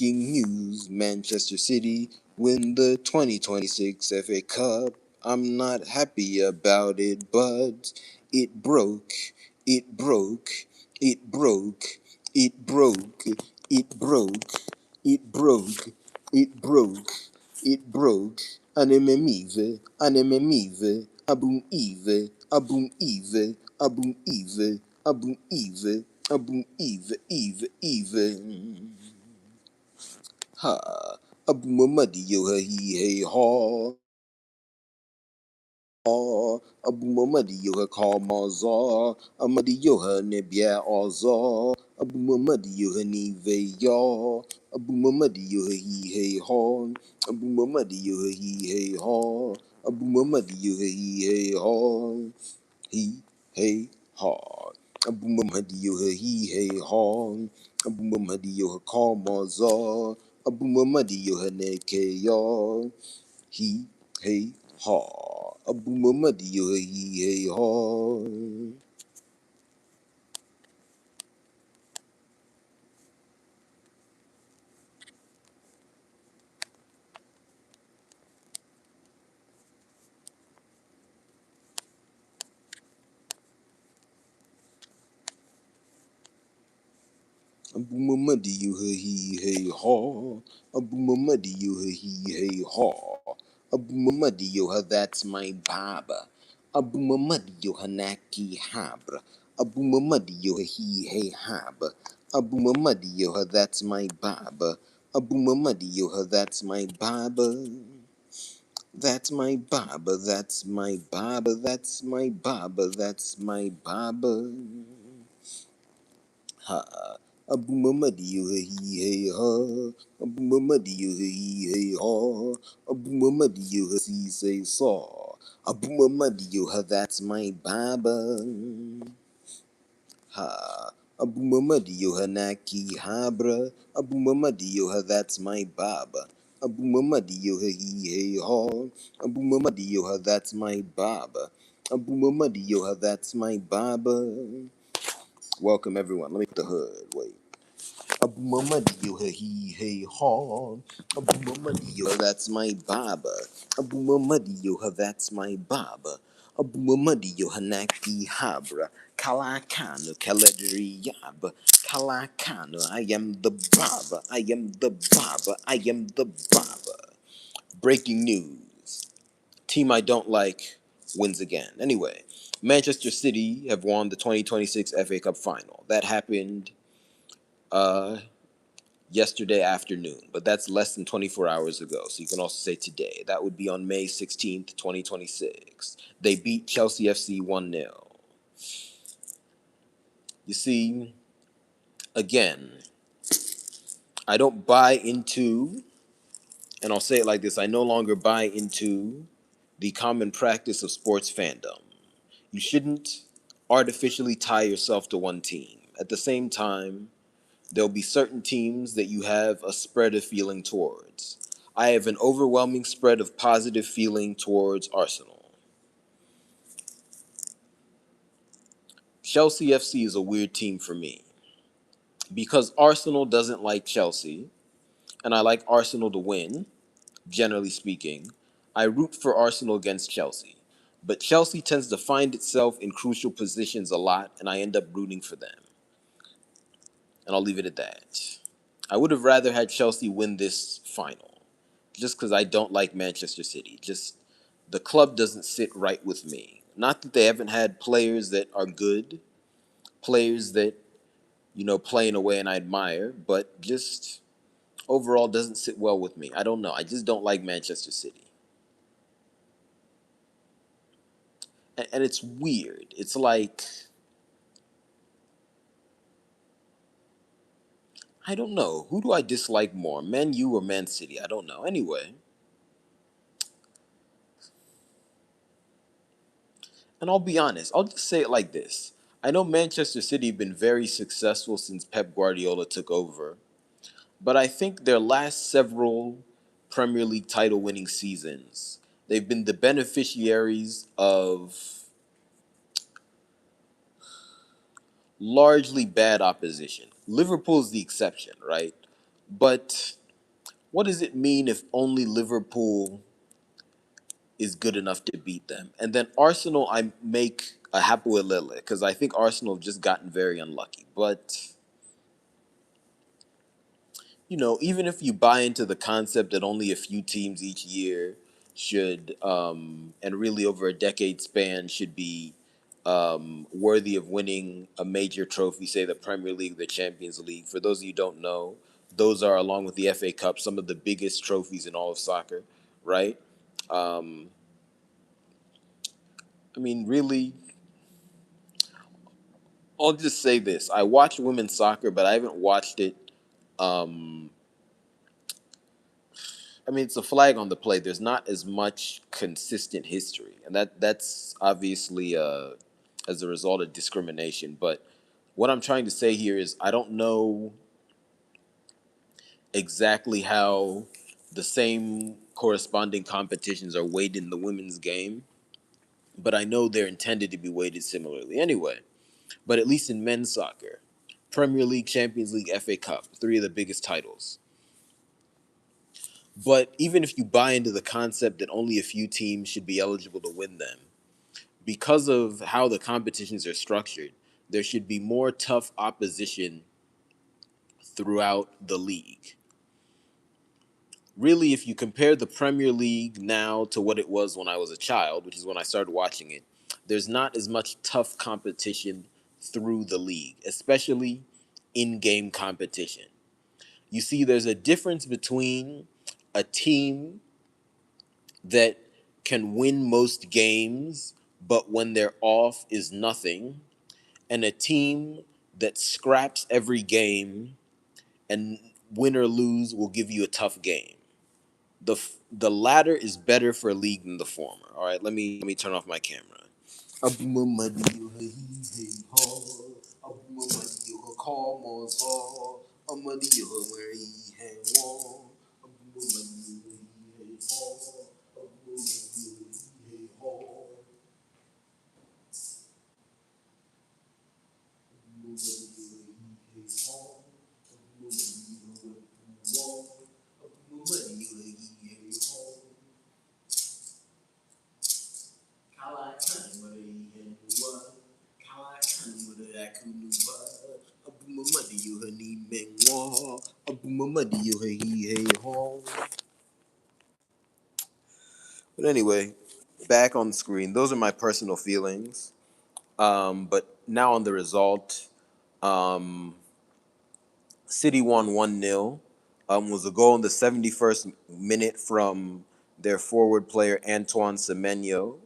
Breaking news, Manchester City win the 2026 FA Cup. I'm not happy about it, but it broke, it broke, it broke, it broke, it broke, it broke, it broke, it broke. Anememive, anememive, abum eve, abum eve, abum eve, abum eve, abum eve, eve, eve. Ha, Abu Mamadi yo ha he hey haw. Abu Mamadi yo ha call maza. Amadi yo ha nebia oza. Abu Mamadi yo ha ni ve ya. Abu Mamadi yo ha he hey haw. Abu Mamadi yo ha he hey haw. Abu Mamadi yo ha he hey haw. He hey haw. Abu Mamadi yo ha he hey haw. Abu Mamadi yo ha call maza. Abu Mamadi yo ha ne ke ya. He hey haw. Abu Mamadi yo ha he hey haw. Abu Mamadi yo ha he hey haw. Abu Mamadi yo ha he hey haw. Abu Mamadi yo ha that's my baba. Abu Mamadi yo ha naki habra. Abu Mamadi yo ha he hey haba. Abu Mamadi yo ha that's my baba. Abu Mamadi yo ha that's my baba. That's my baba, that's my baba, that's my baba, that's my baba. Ha. Abu Mamadi yo ha he hey ha. Abu Mamadi yo ha he hey ha. Abu Mamadi yo ha si say saw. Abu Mamadi yo ha that's my baba. Ha. Abu Mamadi yo ha naki habra. Abu Mamadi yo ha that's my baba. Abu Mamadi yo ha he hey ha. Abu Mamadi yo ha that's my baba. Abu Mamadi yo ha that's my baba. Welcome everyone. Let me put the hood. Wait. Abu Mamadi yo ha he hey ha. Abu Mamadi yo ha that's my baba. Abu Mamadi yo ha that's my baba. Abu Mamadi yo hanaki habra. Kalakano kaledri yab. Kalakano I am the baba. I am the baba. I am the baba. Breaking news. Team I don't like wins again. Anyway, Manchester City have won the 2026 FA Cup final. That happened uh yesterday afternoon, but that's less than 24 hours ago. So you can also say today. That would be on May 16th, 2026. They beat Chelsea FC 1-0. You see, again, I don't buy into, and I'll say it like this, I no longer buy into the common practice of sports fandom. You shouldn't artificially tie yourself to one team. At the same time, there'll be certain teams that you have a spread of feeling towards. I have an overwhelming spread of positive feeling towards Arsenal. Chelsea FC is a weird team for me because Arsenal doesn't like Chelsea, and I like Arsenal to win, generally speaking. I root for Arsenal against Chelsea, but Chelsea tends to find itself in crucial positions a lot, and I end up rooting for them. And I'll leave it at that. I would have rather had Chelsea win this final, just because I don't like Manchester City. Just the club doesn't sit right with me. Not that they haven't had players that are good, players that play in a way and I admire, but just overall doesn't sit well with me. I don't know. I just don't like Manchester City, and it's weird. It's like I don't know. Who do I dislike more, Man U or Man City? I don't know. Anyway, and I'll be honest, I'll just say it like this. I know Manchester City have been very successful since Pep Guardiola took over, but I think their last several Premier League title winning seasons, they've been the beneficiaries of largely bad opposition. Liverpool's the exception, right? But what does it mean if only Liverpool is good enough to beat them? And then Arsenal, I make a Hapuelele because I think Arsenal have just gotten very unlucky. But even if you buy into the concept that only a few teams each year should, and really over a decade span, should be worthy of winning a major trophy, say the Premier League, the Champions League. For those of you who don't know, those are, along with the FA Cup, some of the biggest trophies in all of soccer, right? Um, I mean, really, I'll just say this. I watch women's soccer, but I haven't watched it. Um, I mean, it's a flag on the play. There's not as much consistent history, and that's obviously as a result of discrimination. But what I'm trying to say here is, I don't know exactly how the same corresponding competitions are weighted in the women's game, but I know they're intended to be weighted similarly anyway. But at least in men's soccer, Premier League, Champions League, FA Cup, three of the biggest titles. But even if you buy into the concept that only a few teams should be eligible to win them, because of how the competitions are structured, there should be more tough opposition throughout the league. Really, if you compare the Premier League now to what it was when I was a child, which is when I started watching it, there's not as much tough competition through the league, especially in game competition. You see, there's a difference between a team that can win most games, but when they're off is nothing, and a team that scraps every game and win or lose will give you a tough game. The latter is better for a league than the former. All right, let me turn off my camera. But anyway, back on the screen. Those are my personal feelings. But now on the result, um, City won 1-0. Was a goal in the 71st minute from their forward player Antoine Semenyo.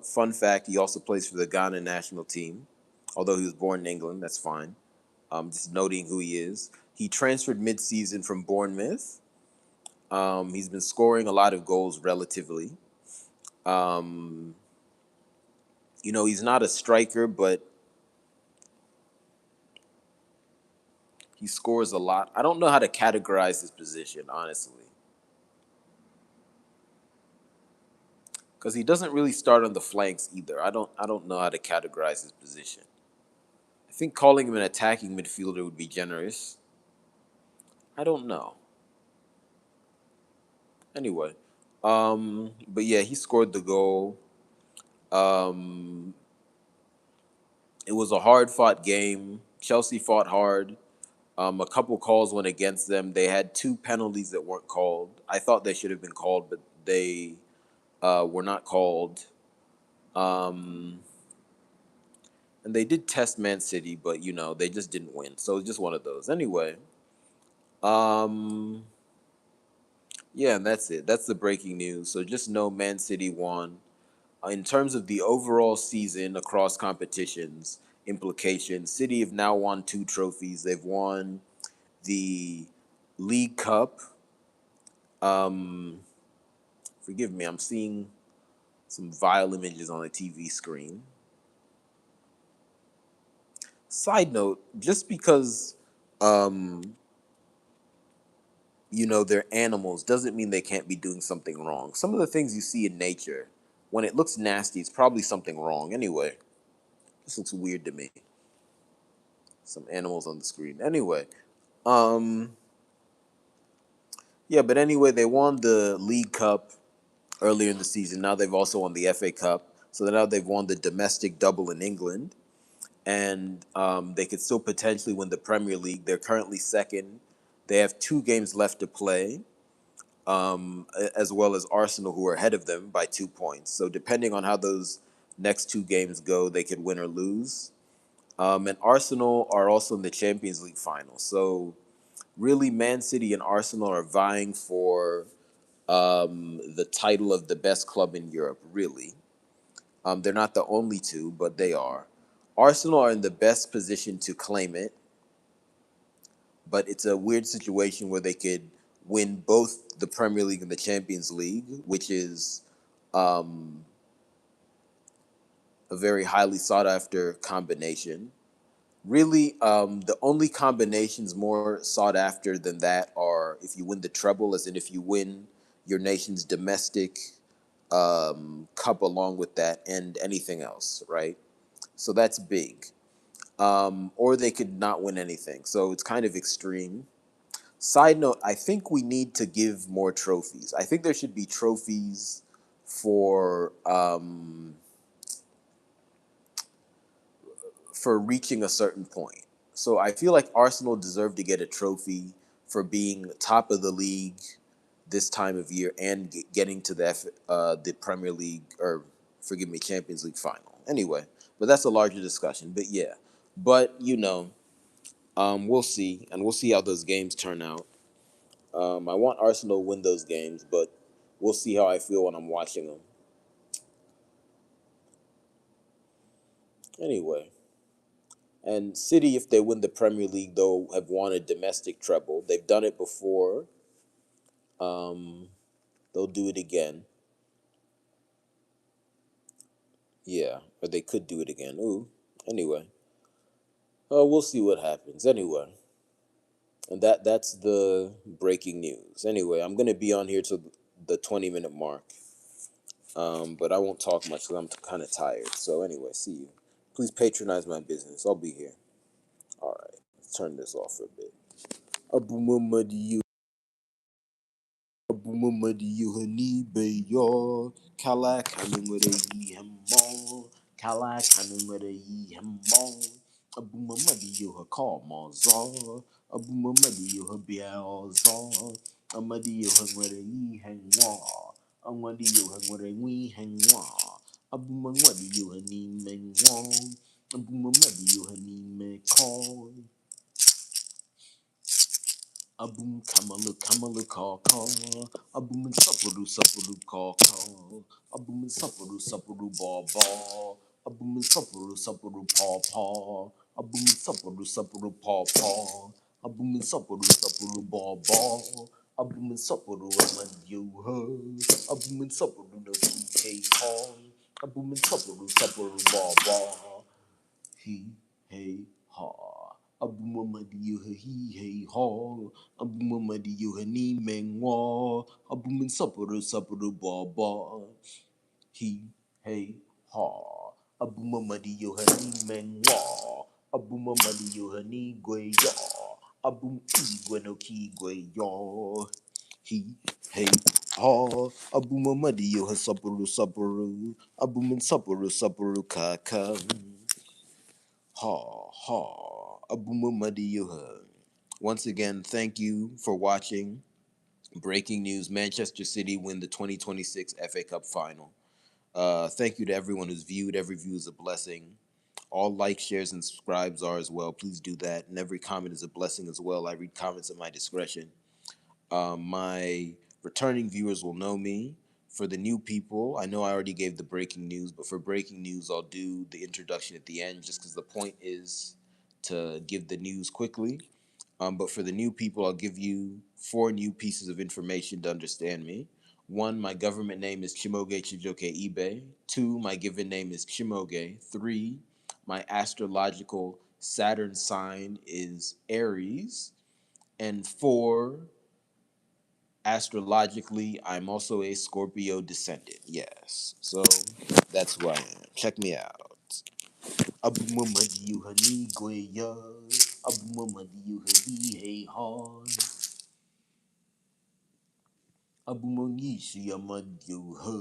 Fun fact: he also plays for the Ghana national team, although he was born in England. That's fine. Just noting who he is. He transferred mid-season from Bournemouth. He's been scoring a lot of goals relatively. Um, he's not a striker, but he scores a lot. I don't know how to categorize his position, honestly, because he doesn't really start on the flanks either. I don't know how to categorize his position. I think calling him an attacking midfielder would be generous. I don't know. Anyway, but yeah, he scored the goal. Um, it was a hard fought game. Chelsea fought hard. A couple calls went against them. They had two penalties that weren't called. I thought they should have been called, but they were not called. Um, and they did test Man City, but they just didn't win. So it's just one of those. Anyway, um, yeah, and that's it. That's the breaking news. So just know Man City won. In terms of the overall season across competitions, implications, City have now won two trophies. They've won the League Cup. Um, Forgive me, I'm seeing some vile images on the TV screen. Side note, just because um, they're animals doesn't mean they can't be doing something wrong. Some of the things you see in nature, when it looks nasty, it's probably something wrong. Anyway, this looks weird to me. Some animals on the screen. Anyway, um, Yeah, but anyway, they won the League Cup earlier in the season. Now they've also won the FA Cup. So now they've won the domestic double in England. And they could still potentially win the Premier League. They're currently second. They have 2 games left to play, as well as Arsenal, who are ahead of them by 2 points. So depending on how those next 2 games go, they could win or lose. And Arsenal are also in the Champions League final. So really, Man City and Arsenal are vying for the title of the best club in Europe, really. They're not the only two, but they are. Arsenal are in the best position to claim it, but it's a weird situation where they could win both the Premier League and the Champions League, which is um, a very highly sought after combination. Really, the only combinations more sought after than that are if you win the treble, as in if you win your nation's domestic cup along with that, and anything else, right? So that's big. Or they could not win anything. So it's kind of extreme. Side note, I think we need to give more trophies. I think there should be trophies for reaching a certain point. So I feel like Arsenal deserve to get a trophy for being top of the league this time of year and getting to the Premier League, or forgive me, Champions League final. Anyway, but that's a larger discussion. But yeah, but we'll see, and we'll see how those games turn out. I want Arsenal to win those games, but we'll see how I feel when I'm watching them. Anyway, and City, if they win the Premier League, though, have won a domestic treble. They've done it before. Um, they'll do it again. Yeah, or they could do it again. Ooh. Anyway, we'll see what happens. Anyway, and that's the breaking news. Anyway, I'm gonna be on here till the 20-minute mark. But I won't talk much because I'm kind of tired. So anyway, see you. Please patronize my business. I'll be here. All right, let's turn this off for a bit. Abu Muhammad Abumadiyohanibeyo, Kala Kanumarayi Kala Kanumarayi Abumadiyoha Kamaza, Abumadiyoha Biaza, Amadiyoha Marayi Hangwa, Amadiyoha Marayi Hangwa, Abumadiyoha Nimengwa, Abumadiyoha Nimekoi. Abum kamalu kaka. Abum sapuru kaka. Abum sapuru baba. Abum sapuru papa. Abum sapuru papa. Abum sapuru baba. Abum sapuru amadioha. Abum sapuru no kike. Abum sapuru baba. He, hey, ha. Abumamadiyo he, hey, ha. Abumamadiyo ni mengwa. Abumin sapuru baba. He, hey, ha. Abumamadiyo ni mengwa. Abumamadiyo ni gwe ya. Abum igwe no ki gwe ya. He, hey, ha. Abumamadiyo sapuru. Abumin sapuru kaka. Ha ha. Abumamadiyoha. Once again, thank you for watching. Breaking news: Manchester City win the 2026 FA Cup final. Thank you to everyone who's viewed. Every view is a blessing. All likes, shares, and subscribes are as well. Please do that. And every comment is a blessing as well. I read comments at my discretion. My returning viewers will know me. For the new people, I know I already gave the breaking news, but for breaking news, I'll do the introduction at the end just because the point is to give the news quickly. But for the new people, I'll give you 4 new pieces of information to understand me. 1, my government name is CHIMAOGE Aka Ibe. 2, my given name is CHIMAOGE. 3, my astrological Saturn sign is Aries. And 4, astrologically, I'm also a Scorpio descendant. Yes. So that's who I am. Check me out. Abumamadiyu hani goya. Abumamadiyu hani hey hon. Abumongisi Amadioha.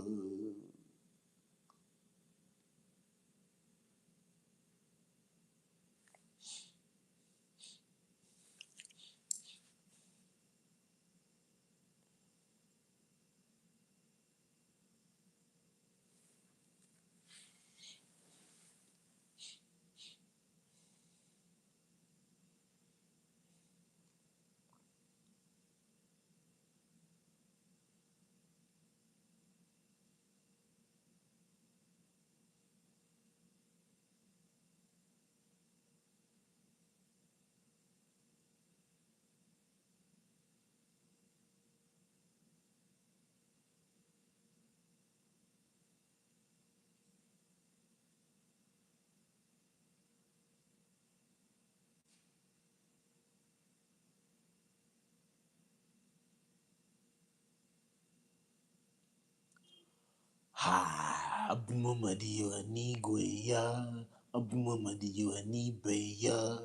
Ha, Abumamadio Anigueya, Abumamadio Anibeya.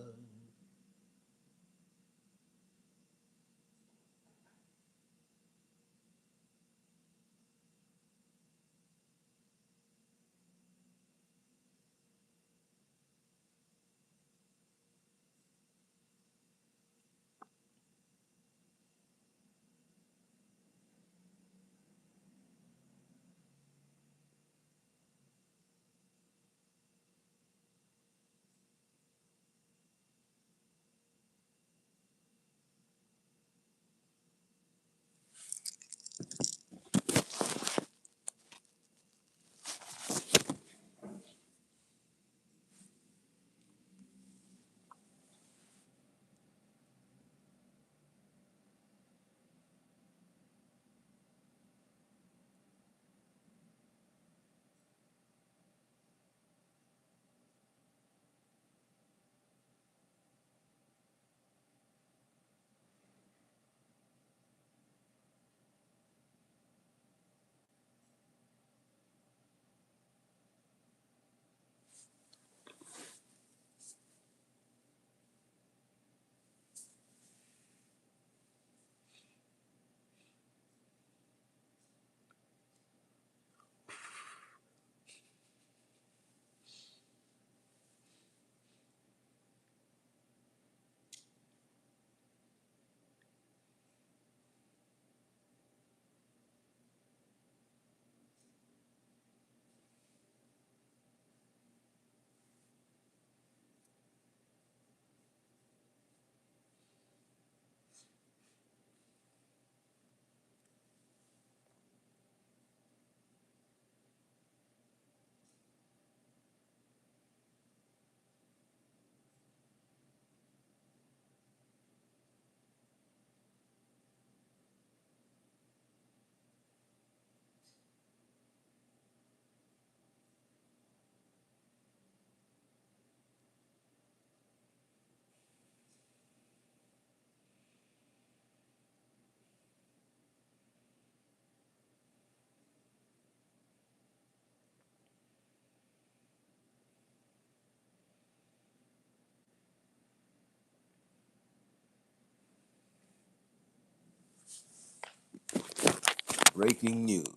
Breaking news.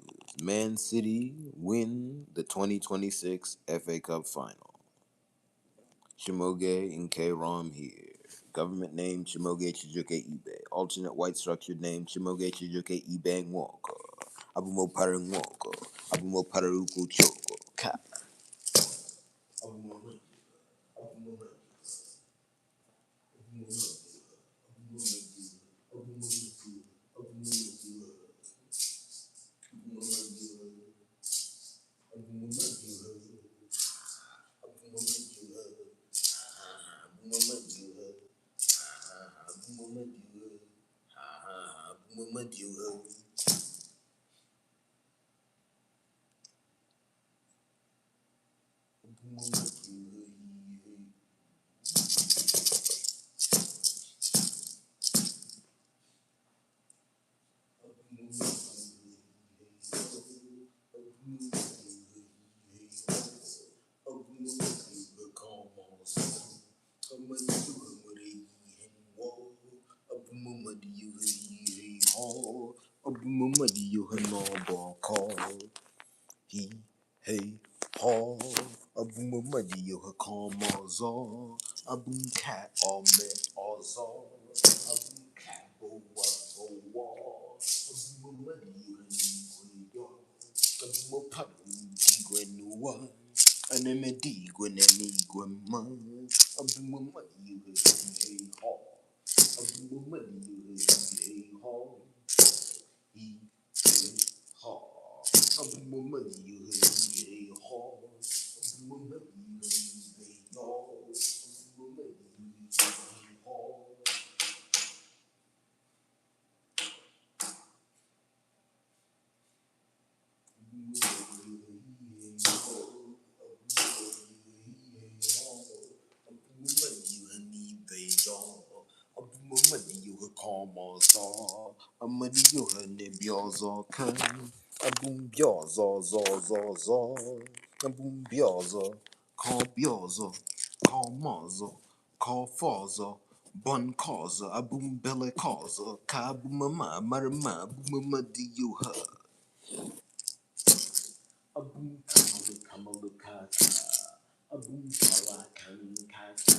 Man City win the 2026 FA Cup final. CHIMAOGE Aka Rom here. Government name CHIMAOGE Ibe. Alternate white structured name CHIMAOGE Ibe Walker. Abumo Parang Walker. Abumo Pararuku Choko. Ka. Abumamadi Yohana call. He, hey, haw. Abumamadi Yohakamazo. Abum cat all men all zaw. Abum cat bo wa. Abumamadi Yohana. Abumapadi Gwenua. Anemedi Gwenemi Gwenma. Abumamadi Yohana. Hey, haw. Abumamadi Yohana. Hey, haw. He, hey, haw. Abumamadi Yohana. Hey, haw. Abumamadi Yohana. Hey, haw. Abumamadi Yohana. Hey, haw. Bun causa, a boom belly causa, ka boomama, marama, boomama di you her. A boom kamalu kaka, a boom kala kaka,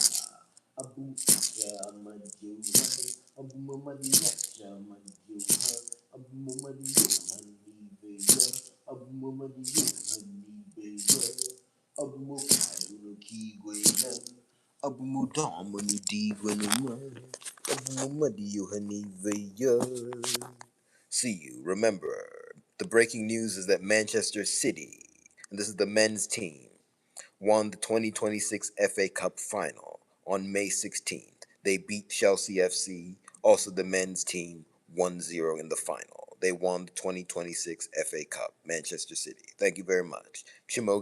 a boom ya man you her, a boomama di ya man you her, a boomama di you honey baby, a boomama di you honey baby, a boom kalu ki gwena, a boom domini di gwena, a boomama di you honey baby. See you. Remember, the breaking news is that Manchester City, and this is the men's team, won the 2026 FA Cup final on May 16th. They beat Chelsea FC, also the men's team, 1-0 in the final. They won the 2026 FA Cup, Manchester City. Thank you very much. CHIMAOGE